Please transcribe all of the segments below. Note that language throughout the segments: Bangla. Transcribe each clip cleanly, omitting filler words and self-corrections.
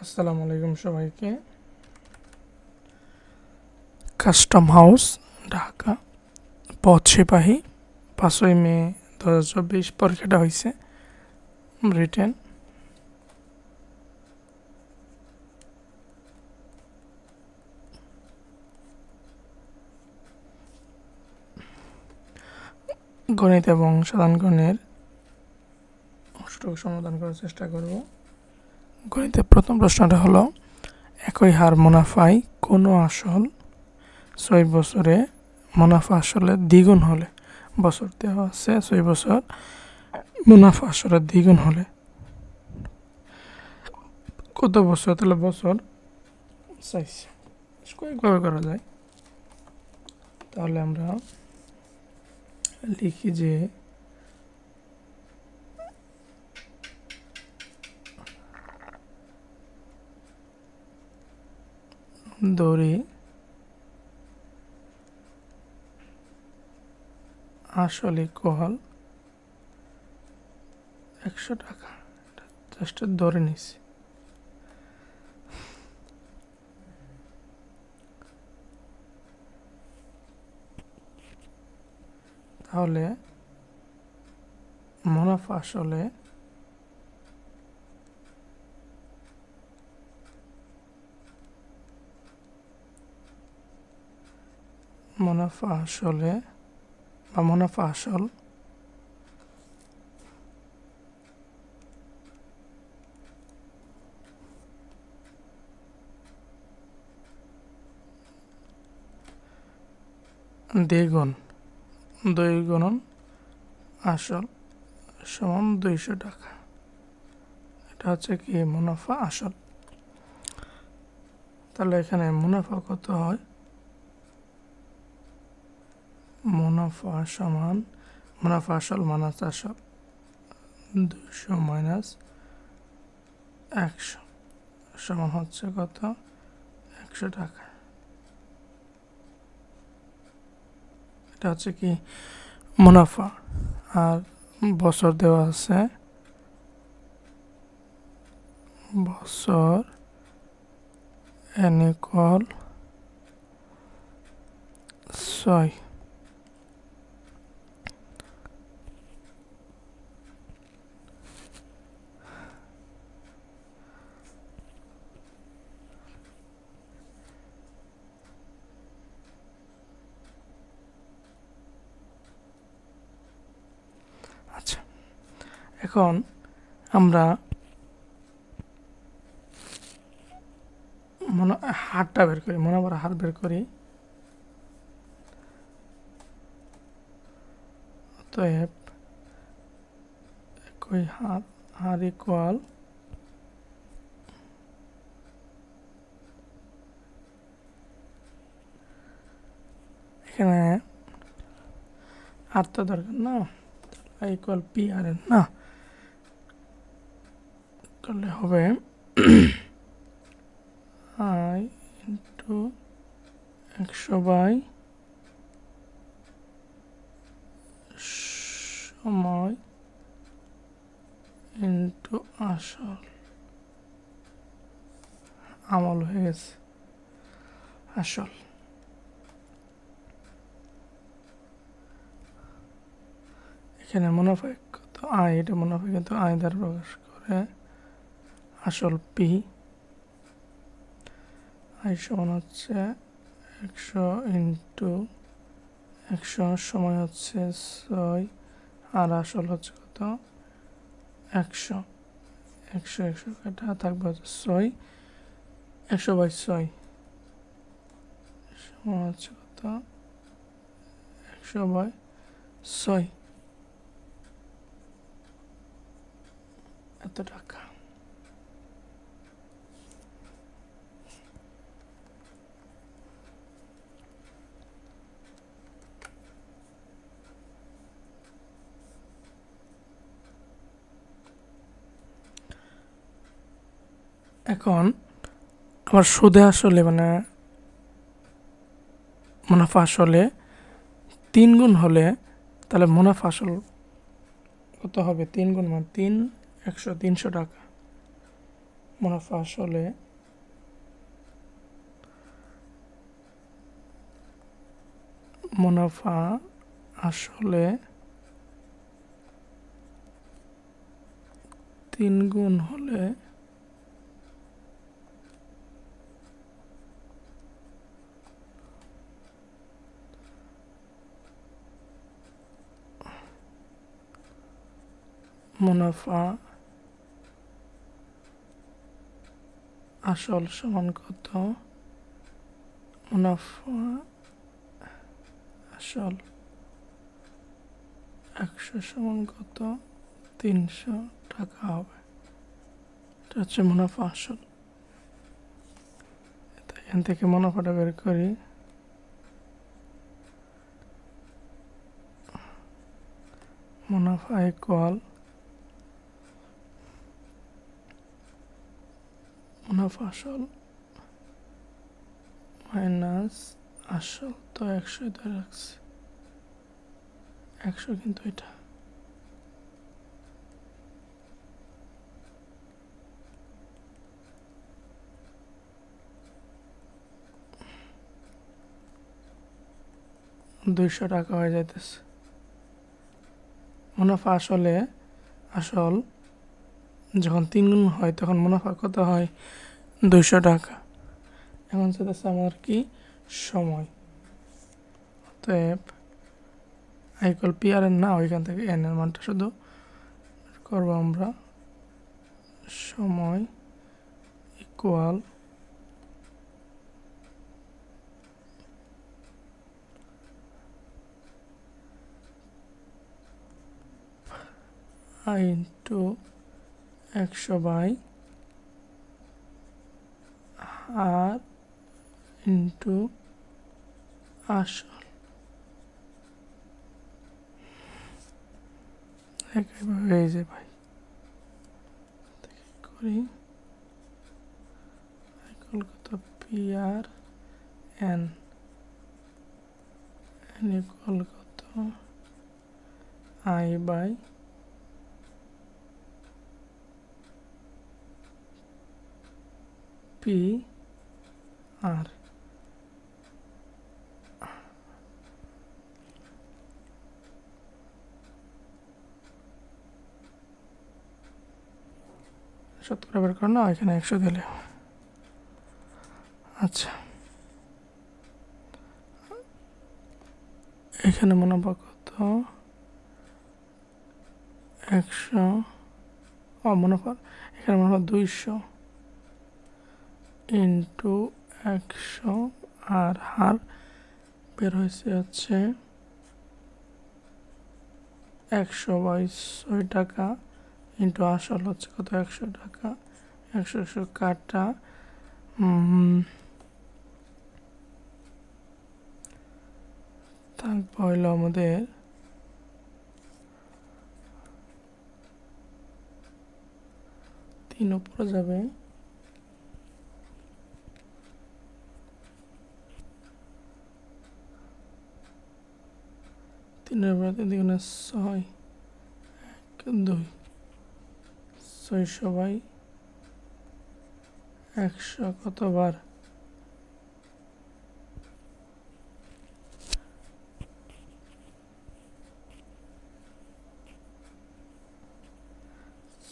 আসসালামু আলাইকুম সবাইকে। কাস্টম হাউস, ঢাকা, পথ সিপাহী, 5ই মে 2024 পরীক্ষাটা হয়েছে রিটেন। গণিত এবং সাধারণ গণের অষ্টক সমাধান করার চেষ্টা করব। গণিতের প্রথম প্রশ্নটা হলো, একই হার মুনাফায় কোনো আসল 6 বছরে মুনাফা আসলে দ্বিগুণ হলে, বছর দেওয়া আছে 6 বছর, মুনাফা আসলে দ্বিগুণ হলে কত বছর? তাহলে বছর চাইছে, কয়েকভাবে করা যায়। তাহলে আমরা লিখি যে দড়ি আসল ইকুয়াল 100 টাকা, জাস্ট ধরে নিছি। তাহলে মুনাফা আসলে মুনাফা আসল দ্বিগুণ, 2 গুণন আসল সমান 200 টাকা। এটা হচ্ছে কি মুনাফা আসল। তাহলে এখানে মুনাফা কত হয়? মুনাফা সমান মুনাফা আসল মাইনাস আসল, 200 মাইনাস 100 সমান হচ্ছে কত? 100 টাকা। এটা হচ্ছে কি মুনাফা। আর বছর দেওয়া আছে, বছর n equal 6। আচ্ছা, এখন আমরা হারটা বের করি, মুনাফার হার বের করি। অতএব একই হার ইকুয়াল এখানে আর তো দরকার না, ইকুয়াল পি আর এন না করলে হবে আই ইন্টু 100 বাই সময় ইন্টু আসল আমল হয়ে গেছে আসল। এখানে মুনাফা কত? আয়, এটা মুনাফা কিন্তু আয় দ্বারা প্রকাশ করে। আসল পি, আয় সমান হচ্ছে 100 ইন্টু 100, সময় হচ্ছে 6, আর আসল হচ্ছে কত? 100। 100 কাটা থাকবে হচ্ছে 6, 100 বাই 6 সমান হচ্ছে কত? 100 বাই 6, এত টাকা। এখন আবার সুদে আসলে মানে মুনাফা আসলে 3 গুণ হলে তাহলে মুনাফা আসল কত হবে? 3 গুণ মানে 3, 100, 300 টাকা। মুনাফা আসলে মুনাফা আসলে 3 গুণ হলে মুনাফা আসল সমান কত? মুনাফা আসল 100 সমান কত? 300 টাকা হবে। এটা হচ্ছে মুনাফা আসল। এখান থেকে মুনাফাটা বের করি। মুনাফা ইকুয়াল মুনাফা আসল মাইনাস আসল, তো 100 ধরে রাখছি, 100 কিন্তু এটা ৳200 হয়ে যাইতেছে। মুনাফা আসলে আসল যখন 3 গুণ হয় তখন মুনাফা কত হয়? 200 টাকা। এখন সেটা আমার কি সময়, অতএব I equal P R N না, ওইখান থেকে এন এর মানটা শুধু করব আমরা। সময় equal I into 100/r into আসল। একইভাবে এই যে ভাই করি ইকুয়াল কত? পি আর এন ইকুয়াল কত? I by P R. শতকরা বের করো না, এখানে 100 দিলে। আচ্ছা, এখানে মুনাফা কত? 100 মুনাফা, এখানে মুনাফা 200 ইন্টু 100 আর হার বের হয়েছে হচ্ছে 100/6 টাকা ইন্টু আসল হচ্ছে কত? 100 টাকা। 100 কাটা তারপর হইল আমাদের 3 উপরে যাবে, 3 উপরে 3 দ্বিগুণে 6, 1 2, 600/100 কতবার?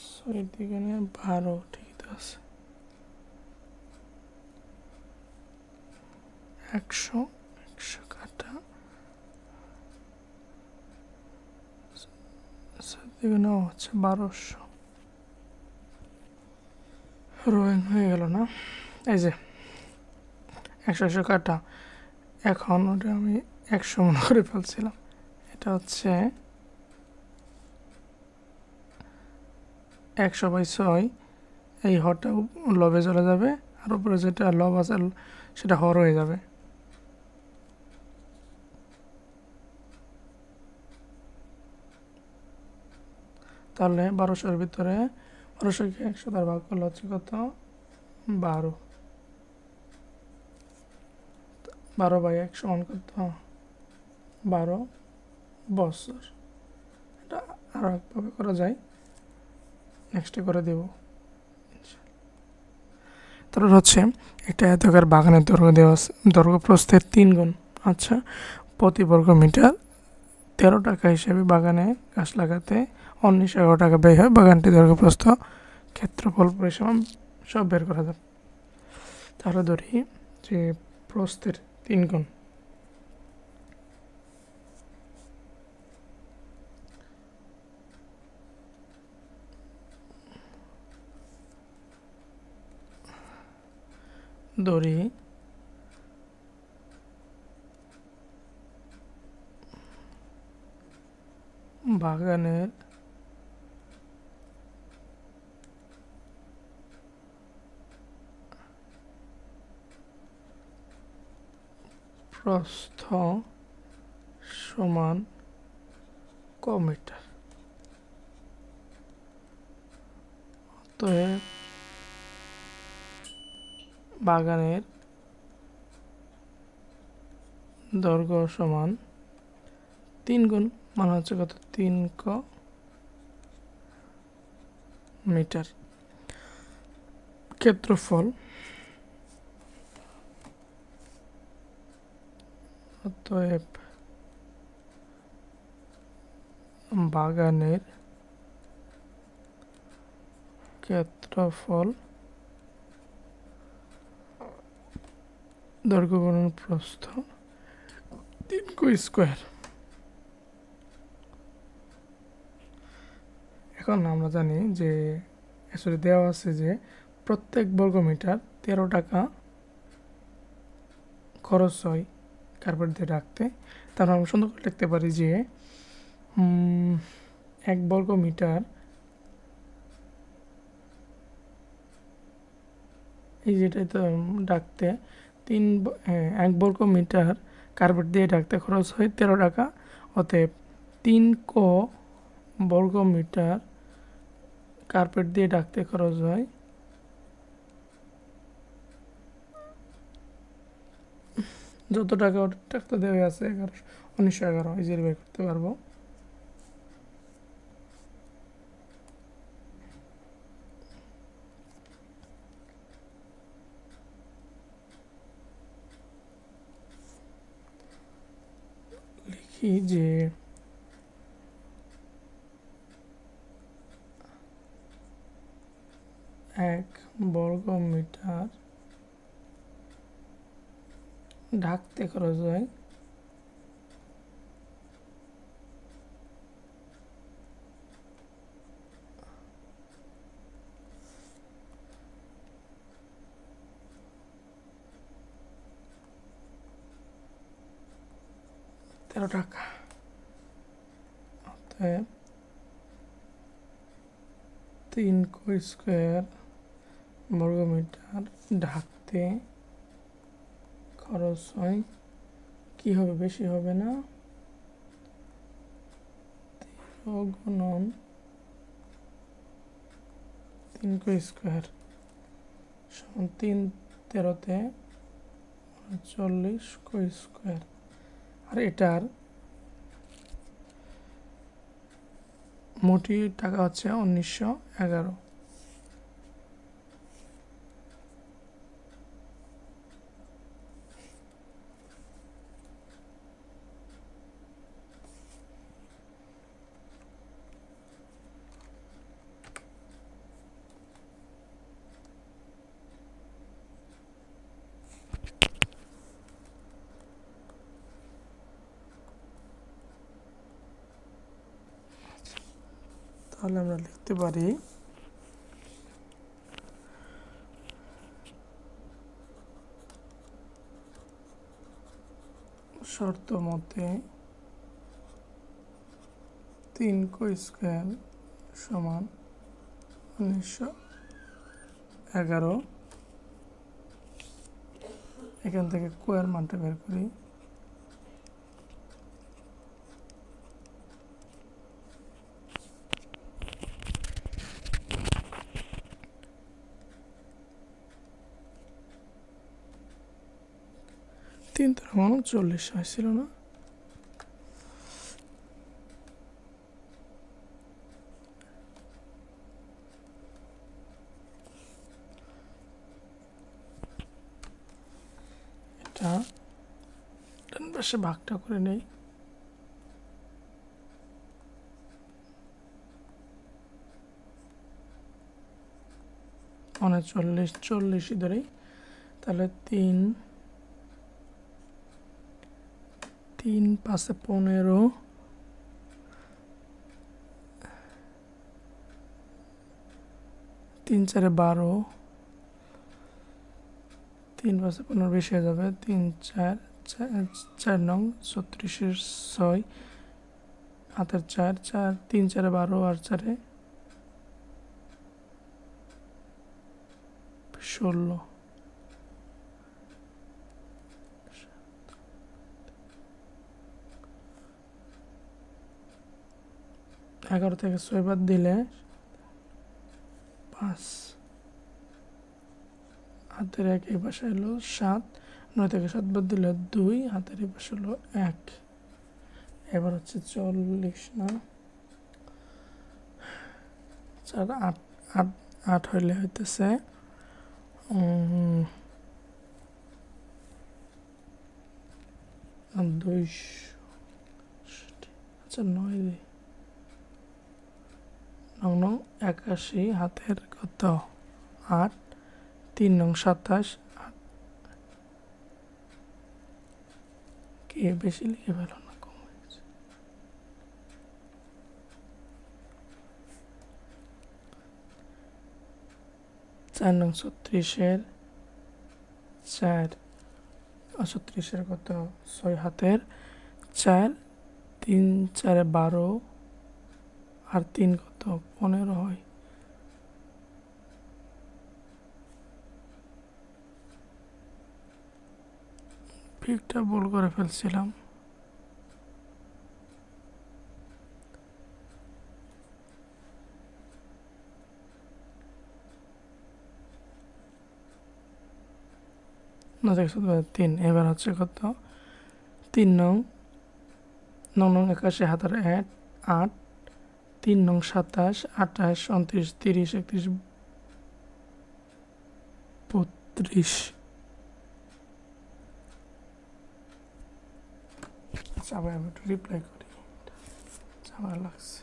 6 দ্বিগুণে 12, ঠিক আছে। 100 কাটা 7 দ্বিগুণে হচ্ছে 1200। রোয়িং হয়ে গেল না? এই যে 100 কাটা, এখন ওটা আমি 100 মনে করে ফেলছিলাম। এটা হচ্ছে 100/6, এই হরটা লবে চলে যাবে, আর উপরে যেটা লব আছে সেটা হর হয়ে যাবে। তাহলে 1200-এর ভিতরে 1200-কে 100 দ্বারা ভাগ করলে হচ্ছে কত? 12। 12/1 সমান কত? 12 বছর। এটা আরও একভাবে করা যায়, নেক্সটে করে দেব। 17 হচ্ছে একটা আয়তাকার বাগানের দৈর্ঘ্য দেওয়া আছে, দৈর্ঘ্য প্রস্থের 3 গুণ। আচ্ছা, প্রতি বর্গ মিটার 13 টাকা হিসেবে বাগানে গাছ লাগাতে 19-11 টাকা ব্যয় হয়। বাগানটি দৈর্ঘ্য প্রস্থ ক্ষেত্রফল পরিসীমা সব বের করা যাবে। তাহলে ধরি যে প্রস্থের 3 গুণ, ধরি বাগানের প্রস্থ সমান ক মিটার। অতএব বাগানের দৈর্ঘ্য সমান 3 গুণ, মানে হচ্ছে কত, 3 ক মিটার। ক্ষেত্রফল, অতএব বাগানের ক্ষেত্রফল দৈর্ঘ্য গুণন প্রস্থ 3 ক স্কয়ার। এখন আমরা জানি যে আসলে দেওয়া আছে যে প্রত্যেক বর্গ মিটার 13 টাকা খরচ হয় কার্পেট দিয়ে রাখতে। তারপর আমরা সুন্দর করে লিখতে পারি যে 1 বর্গ মিটার, এই যেটা তো ডাকতে 1 বর্গ মিটার কার্পেট দিয়ে ডাকতে খরচ হয় 13 টাকা। অতএব 3 ক বর্গ মিটার কার্পেট দিয়ে ডাকতে খরচ হয় যত টাকা, টাকা তো দেওয়া আছে 1911, ইজিলি বের করতে পারবো। লিখি যে 1 বর্গ মিটার ঢাকতে খরচ হয় 13 টাকা। অতএব 3 ক স্কয়ার বর্গ মিটার ঢাকতে খরচ হয়, কি হবে, বেশি হবে না, 13 গুণন 3 ক স্কয়ার সমান 3 13-তে 39 ক স্কয়ার। আর এটার মোটি টাকা হচ্ছে 1911। তাহলে আমরা লিখতে পারি শর্ত মতে 3 ক স্কয়ার সমান 1911। এখান থেকে কোয়ের মানটা বের করি, তিন 40 আসছিল না, এটা ডান পাশে ভাগটা করে নেই। মানে 40 ধরেই, তাহলে 3 5 15, 3 4 12, 3 5 15 বেশি হয়ে যাবে, 3 4 4 নং 36 6 হাতের 4 4 3 4 12 আর 4 16, 11 থেকে 6 বাদ দিলে 5, হাতের 1 এই পাশে হলো 7, 9 থেকে 7 বাদ দিলে 2, হাতের এই পাশে হলো 1। এবার হচ্ছে 40 না 4 8 8 8 হইলে হইতেছে 200। আচ্ছা 9 দিই, 9 নং 81, হাতের কত 8, 3 নং 27, কি বেশি লিখে ফেলো না, কম হয়ে গেছে। 4 নং 36-এর 4, 36-এর কত 6 হাতের 4, 3 4 12 আর 3 কত 15 হয়। পিকটা ভুল করে ফেলছিলাম। না 3, এবার হচ্ছে কত 3 নং 9 নং 81, হাতের 8, 3 নং 27, 28, 29, 30, 31, 32। আচ্ছা আবার আমি একটু রিপ্লাই করি, ঝামেলা লাগছে।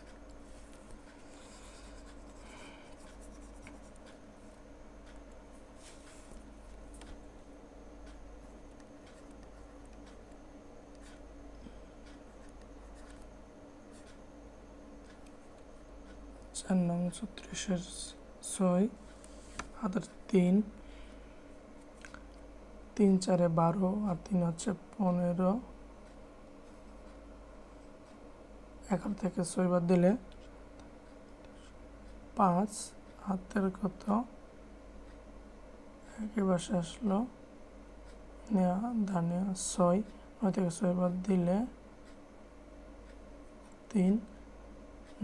চার নং 36-এর 6, হাতের 3, 3 4 12 আর 3 হচ্ছে 15, 11 থেকে 6 বাদ দিলে 5, হাতের কত একই বাসে আসলো নেওয়া ধানে 6, 9 থেকে 6 বাদ দিলে 3,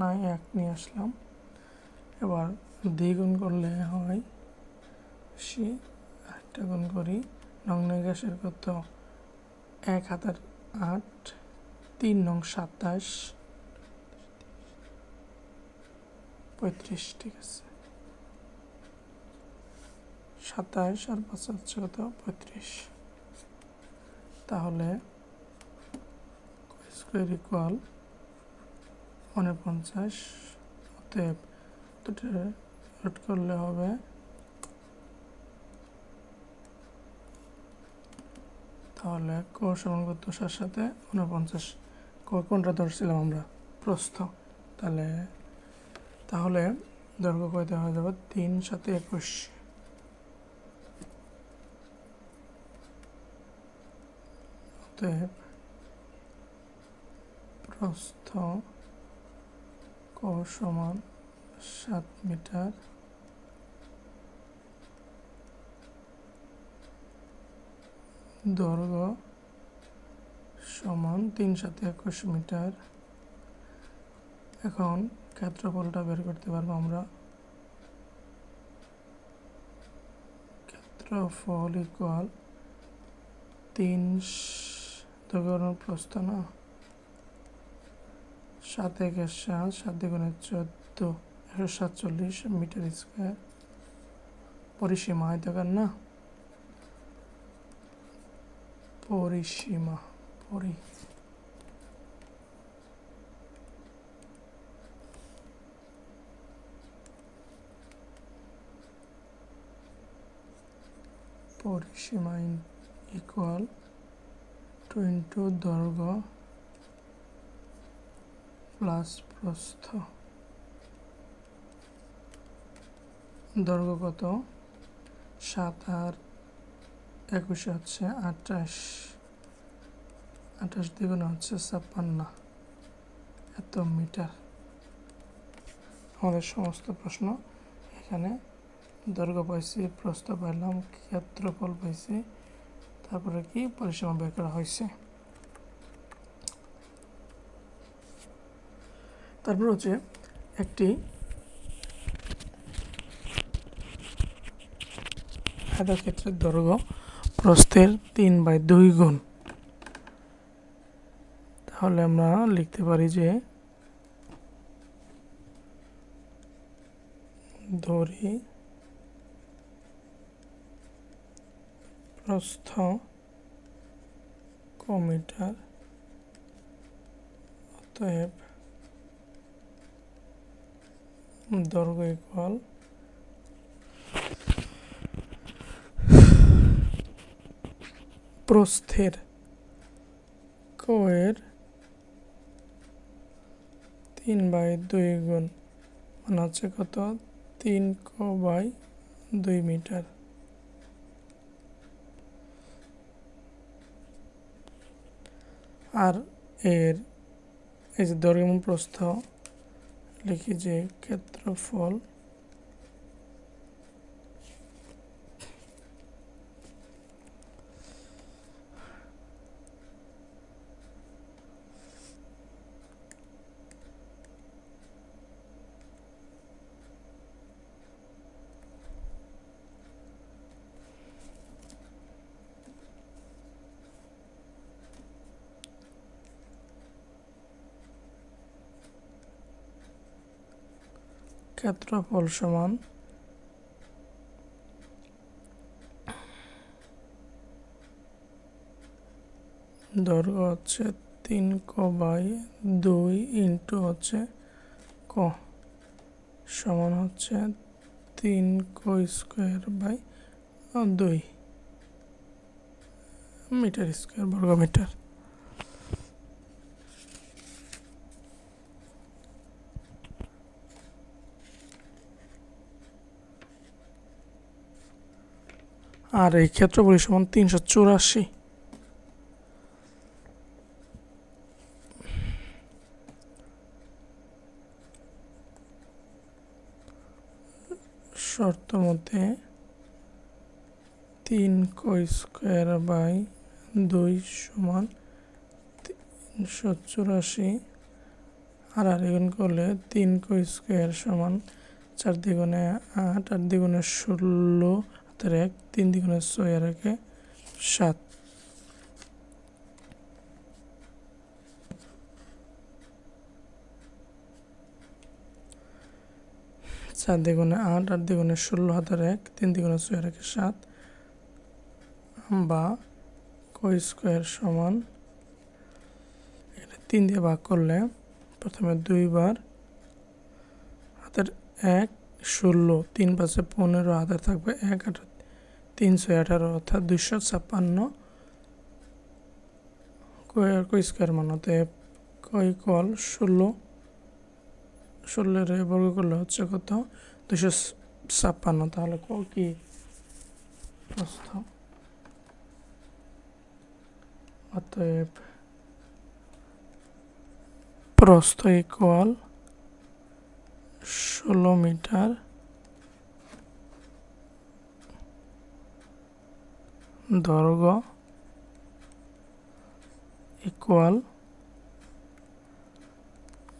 9 1 নিয়ে আসলাম। এবার দ্বিগুণ করলে হয় বেশি, একটা গুণ করি। 9 নং 81-এর কত 1 হাতের 8, 3 নং 27, 35, ঠিক আছে 27 আর 5 হচ্ছে কত 35। তাহলে স্কোয়ার ইকুয়াল 49। অতএব দুটো রুট করলে হবে তাহলে কোণ সমান কত 7 সাথে 49, কোনটা ধরছিলাম আমরা প্রস্থ, তাহলে দৈর্ঘ্য কত হয়ে যাবে 3 7 21। অতএব প্রস্থ কোণ সমান 7 মিটার, দৈর্ঘ্য সমান 3 7 21 মিটার। এখন ক্ষেত্রফলটা বের করতে পারবো আমরা। ক্ষেত্রফল ইকুয়াল 3 দৈর্ঘ্য প্রস্থ না 7 1 7, 7 2 14, 147 মিটার স্কোয়ার। পরিসীমা আয়তাকার না, পরিসীমা পরিসীমা ইকুয়াল 2 দৈর্ঘ্য প্লাস প্রস্থ। দৈর্ঘ্য কত? 7 আর 21 হচ্ছে 28, 28 দ্বিগুণে হচ্ছে 56, এত মিটার। আমাদের সমস্ত প্রশ্ন এখানে দৈর্ঘ্য পাইছি, প্রস্থ পাইলাম, ক্ষেত্রফল পাইছি, তারপরে কি পরিসীমা বের করা হয়েছে। তারপর হচ্ছে একটি আয়তক্ষেত্রের দৈর্ঘ্য প্রস্থের 3/2 গুণ। তাহলে আমরা লিখতে পারি যে ধরি প্রস্থ মিটার, অতএব দৈর্ঘ্য ইকুয়াল প্রস্থের এর 3/2 গুণ, মানে হচ্ছে কত? 3 মিটার। আর এর এই যে দৈর্ঘ্য এবং প্রস্থ লিখি যে ক্ষেত্রফল সমান দৈর্ঘ্য হচ্ছে 3 ইন্টু হচ্ছে ক সমান হচ্ছে 3 মিটার স্কোয়ার, বর্গ মিটার। আর এই ক্ষেত্রফল সমান 384। শর্ত মতে 3 সমান 384, আর গুণ করলে 3 সমান 4 দ্বিগুণে 8, 8 দ্বিগুণে 16, 1 3 দ্বিগুণে 6 আর 7। 4 দ্বিগুণে 8, 8 দ্বিগুণে 16, 1 3 দ্বিগুণে 6 আর 7, বা স্কোয়ার সমান 3 দিয়ে ভাগ করলে প্রথমে 2 বার, হাতের 1 16, 3 পাশে 15, হাতের থাকবে 1 8, 3 6 18, অর্থাৎ 256 স্কোয়ার মান। অতএব ইকুয়াল 16 বর্গ করলে হচ্ছে কত? 256। তাহলে কি প্রস্থ? অতএব প্রস্থ ইকুয়াল 16 মিটার, দৈর্ঘ্য ইকুয়াল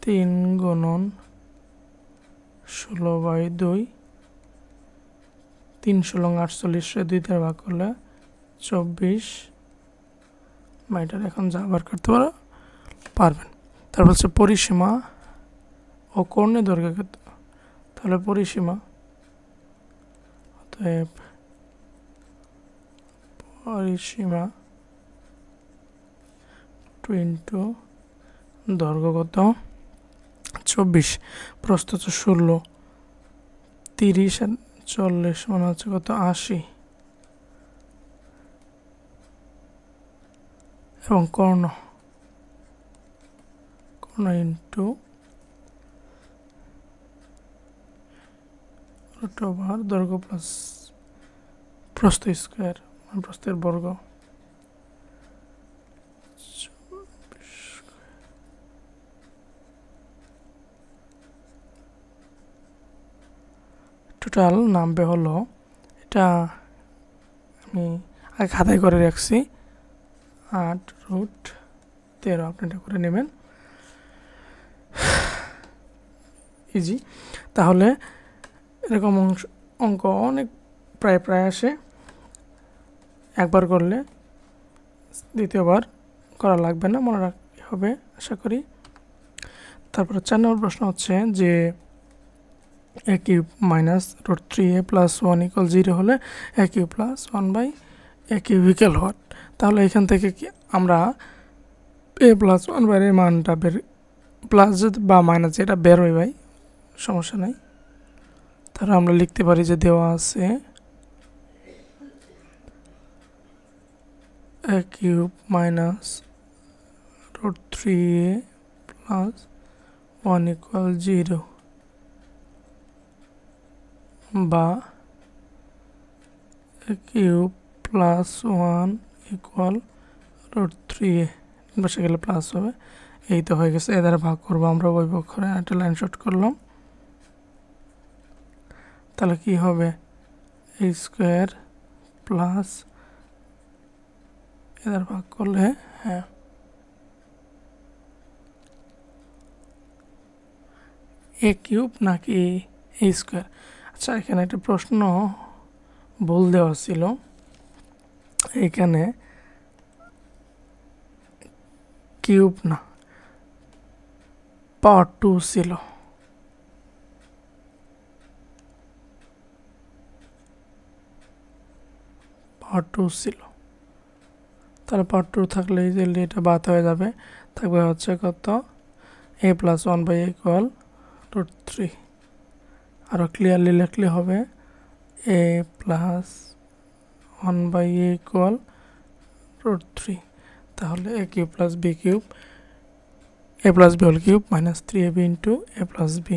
3 গুণন 16/2, 3 16 48, 2 দিয়ে ভাগ করলে 24 মিটার। এখন যা বার করতে পারবেন। তারপর হচ্ছে পরিসীমা ও কর্ণের দৈর্ঘ্য কত? তাহলে পরিসীমা, অতএব পরিসীমা টু ইন্টু দৈর্ঘ্য কত 24, প্রস্থ হচ্ছে 16, 30 আর 40 মানে হচ্ছে কত 80, এবং কর্ণ ইন্টু রুট ওভার দৈর্ঘ্য প্লাস প্রস্থ স্কোয়ার মানে প্রস্থের বর্গ। টোটাল নামবে হলো, এটা আমি আগে খাতায় করে রাখছি 8√13, আপনি এটা করে নেবেন ইজি। তাহলে এরকম অঙ্ক অনেক প্রায় আসে, একবার করলে দ্বিতীয়বার করা লাগবে না, মনে রাখতে হবে আশা করি। তারপরে 4 নম্বর প্রশ্ন হচ্ছে যে a cube minus root 3a plus 1 equal 0 হলে a cube plus 1/a cube equal what. তাহলে এখান থেকে কি আমরা a প্লাস 1/a মানটা বের, প্লাস বা মাইনাস যেটা বের হয় ভাই সমস্যা নাই। তাহলে আমরা লিখতে পারি যে দেওয়া আছে a cube minus root 3a plus 1 equal 0, বা a cube plus 1 equal root 3a, বসে গেলে প্লাস হবে। এই তো হয়ে গেছে, এদের ভাগ করবো আমরা ওই পক্ষরে, একটা লাইন শর্ট করলাম। তাহলে কি হবে a স্কোয়ার প্লাস এদের ভাগ করলে, হ্যাঁ a কিউব নাকি a স্কোয়ার। আচ্ছা এখানে একটা প্রশ্ন ভুল দেওয়া ছিল, এখানে কিউব না পাওয়ার 2 ছিল, পাওয়ার 2 ছিল। তাহলে পাওয়ার 2 থাকলে জলদি এটা বাদ হয়ে যাবে, থাকবে হচ্ছে কত a plus 1/a equal root 3। আরও ক্লিয়ারলি লিখলে হবে a plus 1/a equal root 3। তাহলে a cube plus b cube, a plus b whole cube minus 3ab into a plus b।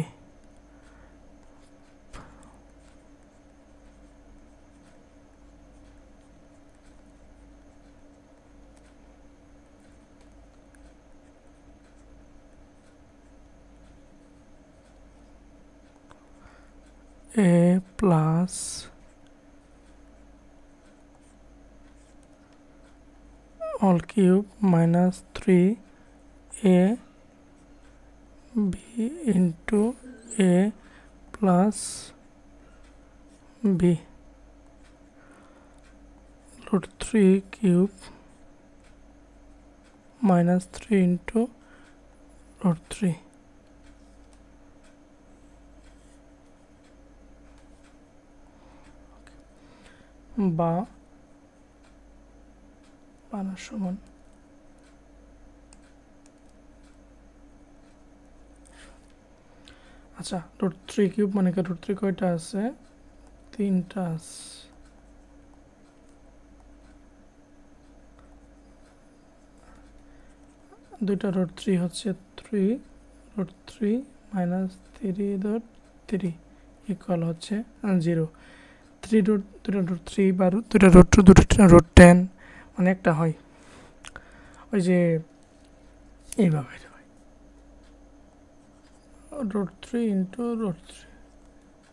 a plus all cube minus 3a b into a plus b root 3 cube minus 3 into root 3। বা বানার সমান আচ্ছা রুট 3 কিউব মানে কি, রুট 3 কয়টা আছে, 3টা আছে। দুইটা রুট 3 হচ্ছে 3 রুট 3 মাইনাস 3 রুট 3 ইকুয়াল হচ্ছে 0। 3 রুট, দুটা রুট 3 বা দুটা রুট 2, দুটা রুট 10 মানে একটা হয় ওই যে এইভাবে রুট 3 ইন্টু রুট 3,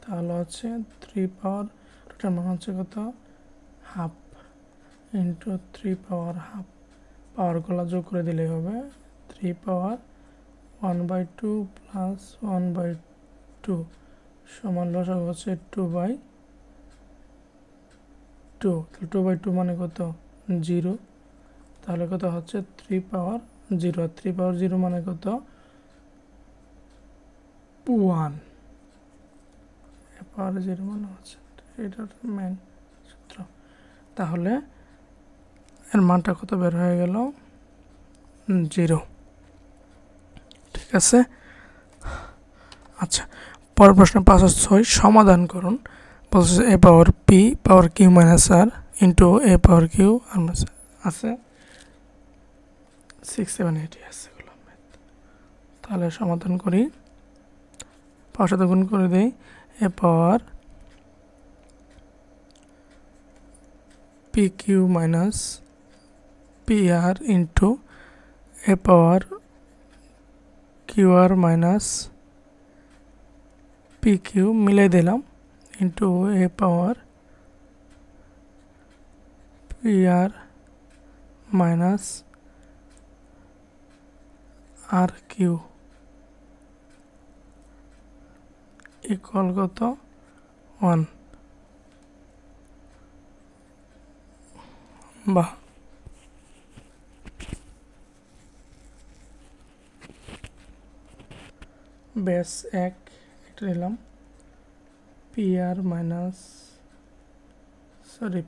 তাহলে হচ্ছে 3 পাওয়ার, রুটের মান হচ্ছে কত হাফ ইন্টু 3 পাওয়ার হাফ, পাওয়ারগুলো যোগ করে দিলেই হবে 3 পাওয়ার 1/2 প্লাস 1/2 সমান লসাগু হচ্ছে 2/2। তাহলে 2/2 মানে কত 0, তাহলে কত হচ্ছে 3 পাওয়ার 0, আর 3 পাওয়ার 0 মানে কত 1, পাওয়ার 0 মানে হচ্ছে, এটা মেন সূত্র। তাহলে এর মানটা কত বের হয়ে গেল, 0। ঠিক আছে। আচ্ছা, পরের প্রশ্ন 5 আর 6 সমাধান করুন। বলছে a power p power q minus r into a power q আছে 6 7 8 আছে। তাহলে সমাধান করি, 5 সাথে গুণ করে দেই, a power pq minus pr into a power qr minus pq মিলাই দিলাম into a power pr minus rq equal কত 1। বাহ, বেস একটা নিলাম, pr minus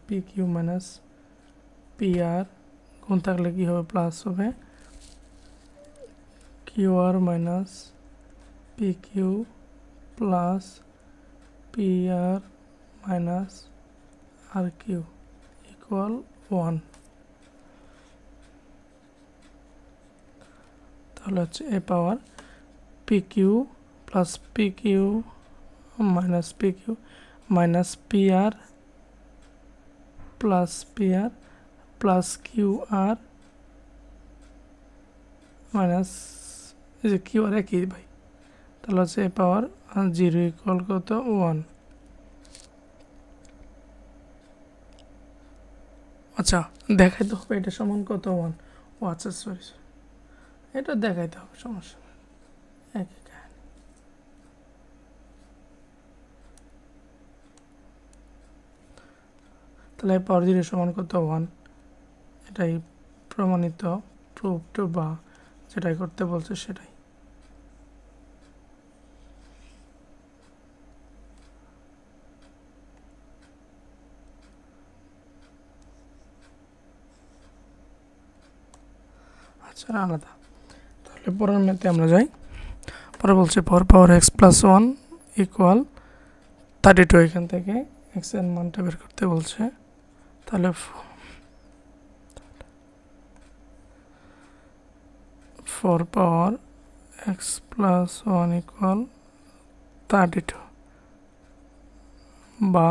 pq minus pr গুণ থাকলে কি হবে, প্লাস হবে, qr minus pq plus pr minus rq equal 1। তাহলে হচ্ছে a power pq plus pq minus pq minus pr plus pr plus qr minus এই যে qr একই ভাই, তাহলে হচ্ছে a পাওয়ার 0 ইকুয়াল কত 1। আচ্ছা, দেখাইতে হবে এটা সমান কত 1। ও আচ্ছা, সরি, এটা দেখাইতে হবে, সমস্যা একই কাহিনী। তাহলে পাওয়ার 0 সমান কত 1, এটাই প্রমাণিত, প্রুভড, বা যেটাই করতে বলছে সেটাই। আচ্ছা, আলাদা। তাহলে পরের ম্যাথে আমরা যাই। পরে বলছে 4 পাওয়ার x প্লাস 1 ইকুয়াল 32। এখান থেকে x এর মানটা বের করতে বলছে। তাহলে 4 পাওয়ার x প্লাস 1 ইকুয়াল 32, বা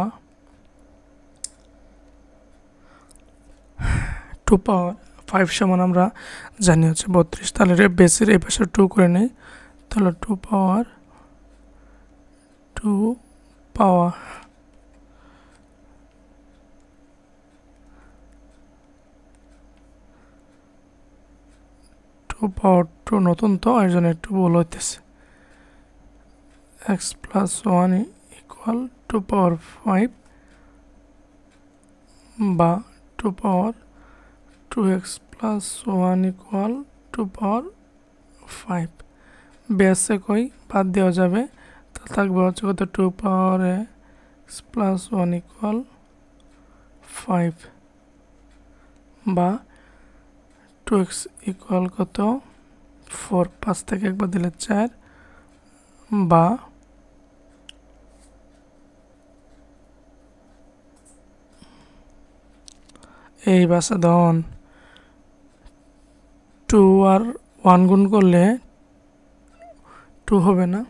2 পাওয়ার 5 সমান আমরা জানি হচ্ছে 32। তাহলে বেসের এই পাশে 2 করে নেই, তাহলে 2 পাওয়ার 2 পাওয়ার 2 নতুন তো এর জন্য একটু ভুল হইতেছে। x প্লাস 1 ইকুয়াল 2 পাওয়ার 5, বা 2 পাওয়ার 2x প্লাস 1 ইকুয়াল 2 পাওয়ার 5। বেসে কই বাদ দেওয়া যাবে, তা থাকবে হচ্ছে কত 2 পাওয়ার x প্লাস 1 ইকুয়াল 5, বা 2x ইকুয়াল কত 4। 5 থেকে একবার দিলে 4, বা এই বাসা ধন 2 আর 1 গুণ করলে 2 হবে না,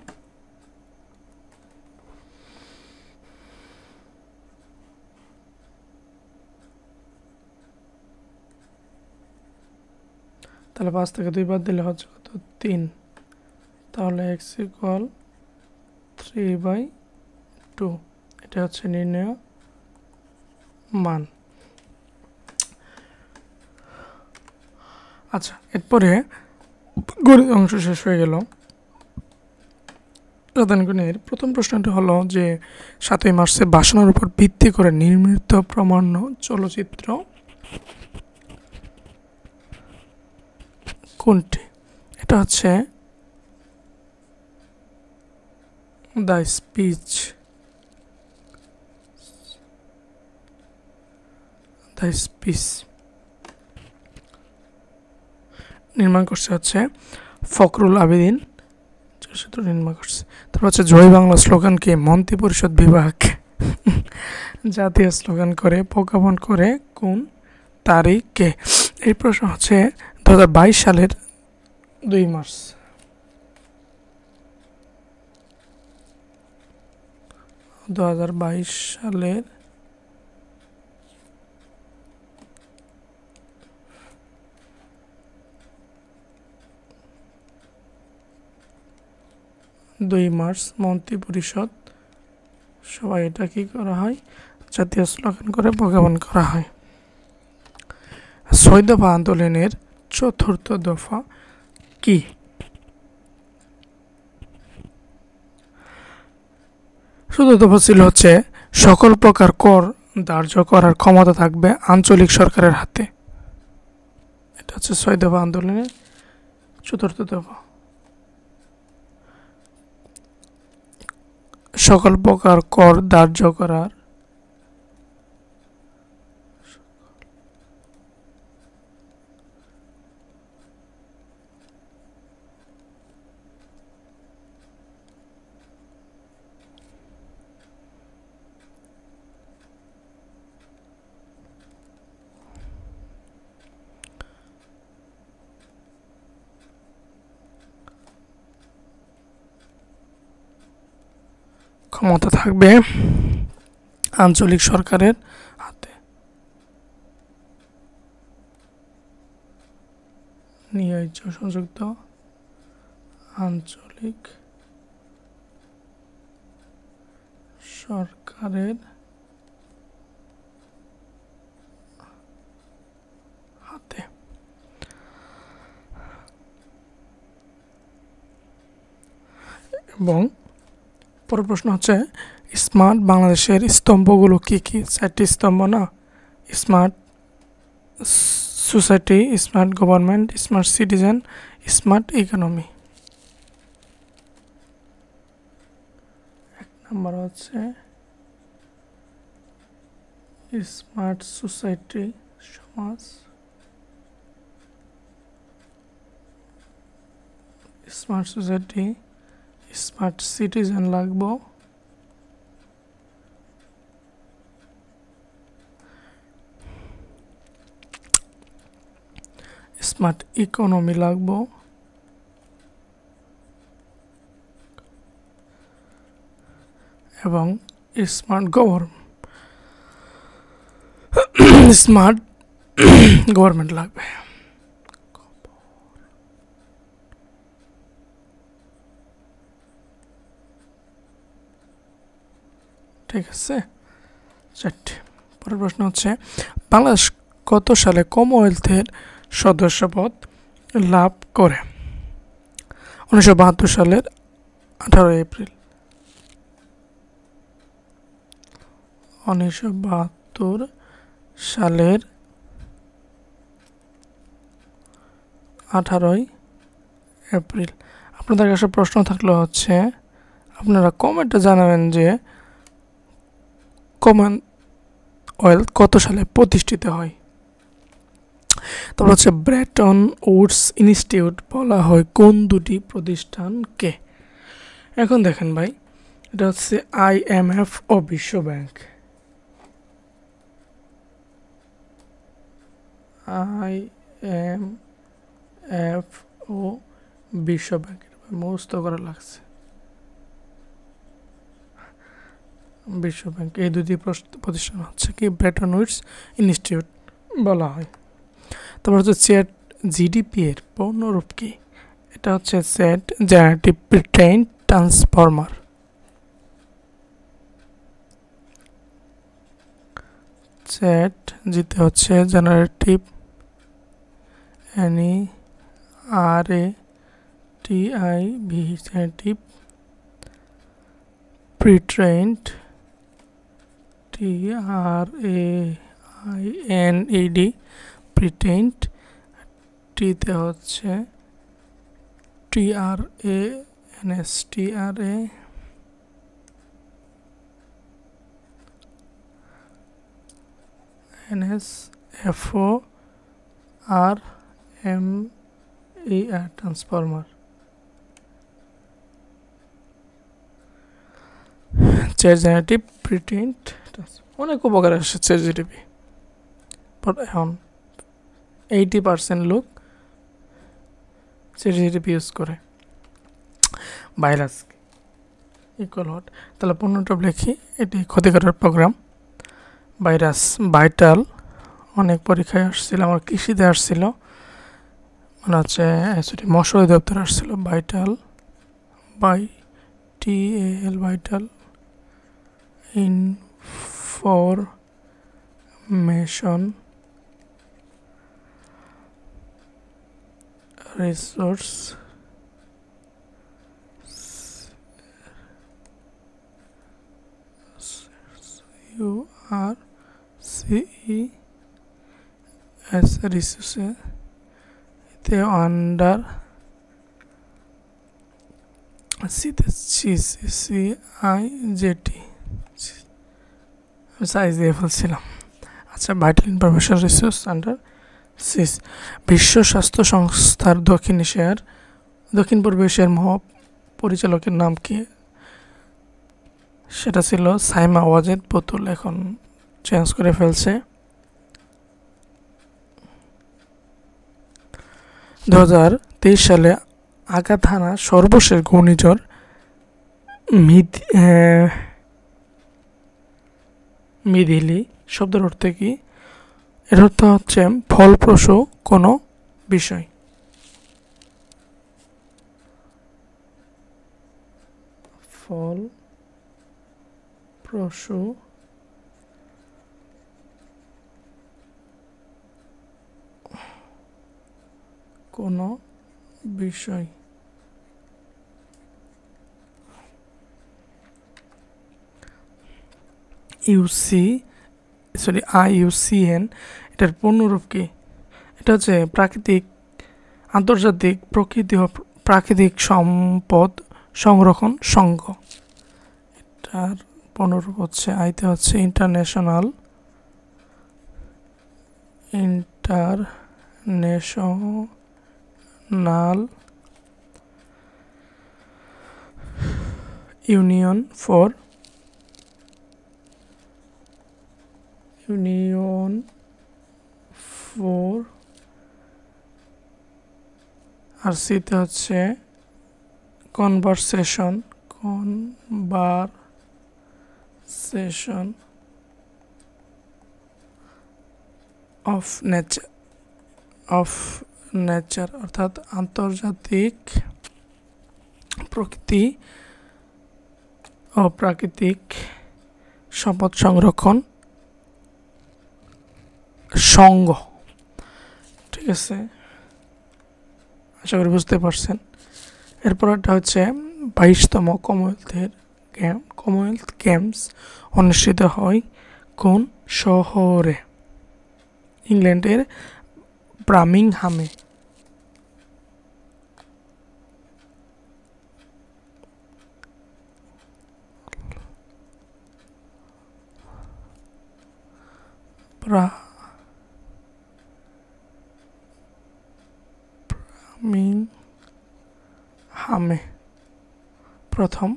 তাহলে 5 থেকে 2 বাদ দিলে হচ্ছে কত 3। তাহলে x ইকুয়াল 3/2, এটা হচ্ছে নির্ণয় মান। আচ্ছা, এরপরে গণিত অংশ শেষ হয়ে গেল। গণিতের প্রথম প্রশ্নটি হলো যে 7ই মার্চে বাসনার উপর ভিত্তি করে নির্মিত প্রামাণ্য চলচ্চিত্র কোনটি? এটা হচ্ছে দ্য স্পিচ। নির্মাণ করছে হচ্ছে ফখরুল আবেদিন, সেতু নির্মাণ করছে। তারপর হচ্ছে জয় বাংলা স্লোগানকে মন্ত্রিপরিষদ বিভাগ জাতীয় স্লোগান করে প্রজ্ঞাপন করে কোন তারিখে? এই প্রশ্ন হচ্ছে 2022 সালের 2 মার্চ। 2022 সালের 2 মার্চ মন্ত্রিপরিষদ সবাই এটা কি করা হয়? জাতীয় স্লোগান করে প্রজ্ঞাপন করা হয়। 6 দফা আন্দোলনের 4র্থ দফা কি? চতুর্থ দফা ছিল হচ্ছে সকল প্রকার কর ধার্য করার ক্ষমতা থাকবে আঞ্চলিক সরকারের হাতে। এটা হচ্ছে 6 দফা আন্দোলনের 4র্থ দফা। সকল প্রকার কর ধার্য করার ক্ষমতা থাকবে আঞ্চলিক সরকারের হাতে। নিয়োজ্য সংযুক্ত আঞ্চলিক সরকারের হাতে। এবং পরের প্রশ্ন হচ্ছে স্মার্ট বাংলাদেশের স্তম্ভগুলো কি কি? 4টি স্তম্ভ না? Smart society, smart government, smart citizen, smart economy. 1 নম্বর হচ্ছে স্মার্ট সোসাইটি, সমাজ। স্মার্ট সোসাইটি, স্মার্ট সিটিজেন লাগবো। স্মার্ট ইকোনমি লাগবো। এবং স্মার্ট স্মার্ট গভর্নমেন্ট লাগবে। ঠিক আছে, 4টি। পরের প্রশ্ন হচ্ছে বাংলাদেশ কত সালে কমনওয়েলথের সদস্যপদ লাভ করে? 1972 সালের 18 এপ্রিল। 1972 সালের 18 এপ্রিল। আপনাদের কাছে প্রশ্ন থাকলে হচ্ছে আপনারা কমেন্টে জানাবেন যে কমনওয়েলথ কত সালে প্রতিষ্ঠিত হয়। তারপর হচ্ছে ব্রেটন উডস ইনস্টিটিউট বলা হয় কোন দুটি প্রতিষ্ঠানকে? এখন দেখেন ভাই, এটা হচ্ছে IMF ও বিশ্ব ব্যাংক। IMF ও বিশ্ব ব্যাংক মুখস্থ করা লাগছে। বিশ্ব ব্যাংক, এই দুটি প্রতিষ্ঠান হচ্ছে কি ব্রেটন উডস ইনস্টিটিউট বলা হয়। তারপর হচ্ছে চ্যাট জিডিপি এর পূর্ণরূপ কি? এটা হচ্ছে চ্যাট জেনারেটিভ প্রিট্রেইন ট্রান্সফর্মার। চ্যাট জিতে হচ্ছে জেনারেটিভ NERATIV জেনারেটিভ প্রিট্রেইনড TRAINED প্রিটেইনড। টিতে হচ্ছে TRANSFORMR transformer. Chat generative print, অনেক উপকার আসে চ্যাট জিটিপি। বাট এখন 80% লোক চ্যাট জিটিপি ইউজ করে। ভাইরাস ইকুয়াল হট, তাহলে পূর্ণটা লিখি, এটি ক্ষতিকারক প্রোগ্রাম। ভাইরাস, ভাইটাল অনেক পরীক্ষায় আসছিল, আমার কৃষিতে আসছিল, মনে হচ্ছে মৎস্য অধিদপ্তর আসছিল। Vital, TAL, vital information resource রিসোর্সে আন্ডার CIGT সাইজ দিয়ে ফেলছিলাম। আচ্ছা, ভাইটাল ইনফরমেশন রিসোর্স আন্ডার সিস। বিশ্ব স্বাস্থ্য সংস্থার দক্ষিণ পূর্ব এশিয়ার মহাপরিচালকের নাম কি? সেটা ছিল সাইমা ওয়াজেদ পুতুল, এখন চেঞ্জ করে ফেলছে। 2023 সালে আঘাত হানা সর্বশেষ ঘূর্ণিঝড় মিধিলি শব্দের অর্থ কি? এর অর্থ হচ্ছে ফলপ্রসূ কোনো বিষয়। ফলপ্রসূ কোনো বিষয়। IUCN এটার পূর্ণরূপ কি? এটা হচ্ছে আন্তর্জাতিক প্রকৃতি ও প্রাকৃতিক সম্পদ সংরক্ষণ সংঘ। এটার পূর্ণরূপ হচ্ছে আইতে হচ্ছে ইন্টারন্যাশনাল ইউনিয়ন ফর আর সিতে হচ্ছে কনভারসেশন অফ নেচার, অর্থাৎ আন্তর্জাতিক প্রকৃতি ও প্রাকৃতিক সম্পদ সংরক্ষণ সংঘ। ঠিক আছে, আশা করি বুঝতে পারছেন। এরপর এটা হচ্ছে 22তম কমনওয়েলথ গেমস অনুষ্ঠিত হয় কোন শহরে? ইংল্যান্ডের বার্মিংহামে। প্রথম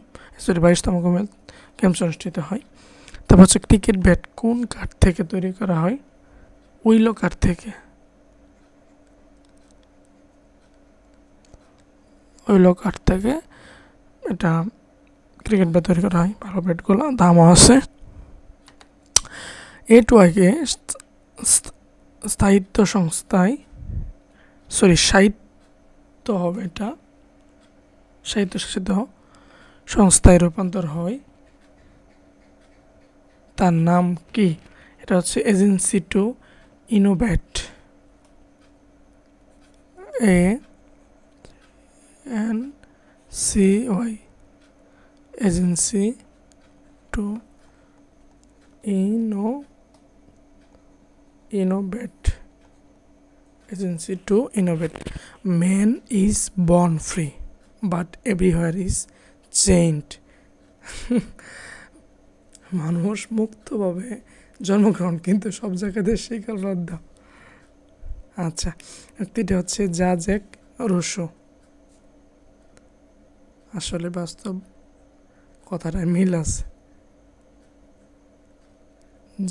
22তম কমনওয়েলথ গেমস অনুষ্ঠিত হয়। তারপর হচ্ছে ক্রিকেট ব্যাট কোন কাঠ থেকে তৈরি করা হয়? উইলো কাঠ থেকে। এটা ক্রিকেট ব্যাট তৈরি করা হয়। ভালো ব্যাটগুলো দামও আছে। A2I-কে সাহিত্য শাসিত সংস্থায় রূপান্তর হয়, তার নাম কি? এটা হচ্ছে agency to innovate, ANCY, agency two innovate. Man is born free, but everywhere is chained. মানুষ মুক্তভাবে জন্মগ্রহণ, কিন্তু সব জায়গাতে শিকলবদ্ধ। আচ্ছা, এটা হচ্ছে জাজেক রুশো। আসলে বাস্তব কথাটায় মিল আছে।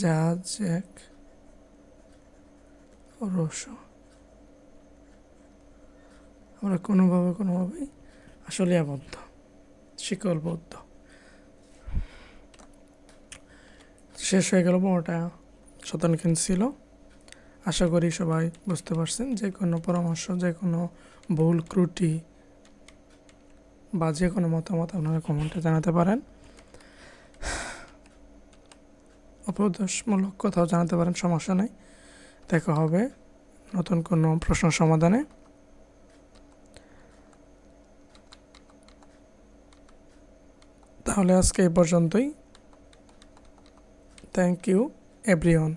জাজ জ্যাক রুশো। আমরা কোনোভাবেই আসলে আবদ্ধ, শিকলবদ্ধ। শেষ হয়ে গেল 15টা শতাংশ ছিল। আশা করি সবাই বুঝতে পারছেন। যে কোনো পরামর্শ, যে কোনো ভুল ত্রুটি বা যে কোনো মতামত আপনারা কমেন্টে জানাতে পারেন। উপদেশমূলক কথাও জানাতে পারেন, সমস্যা নেই। দেখা হবে নতুন কোনো প্রশ্ন সমাধানে। তাহলে আজকে এই পর্যন্তই। Thank you everyone.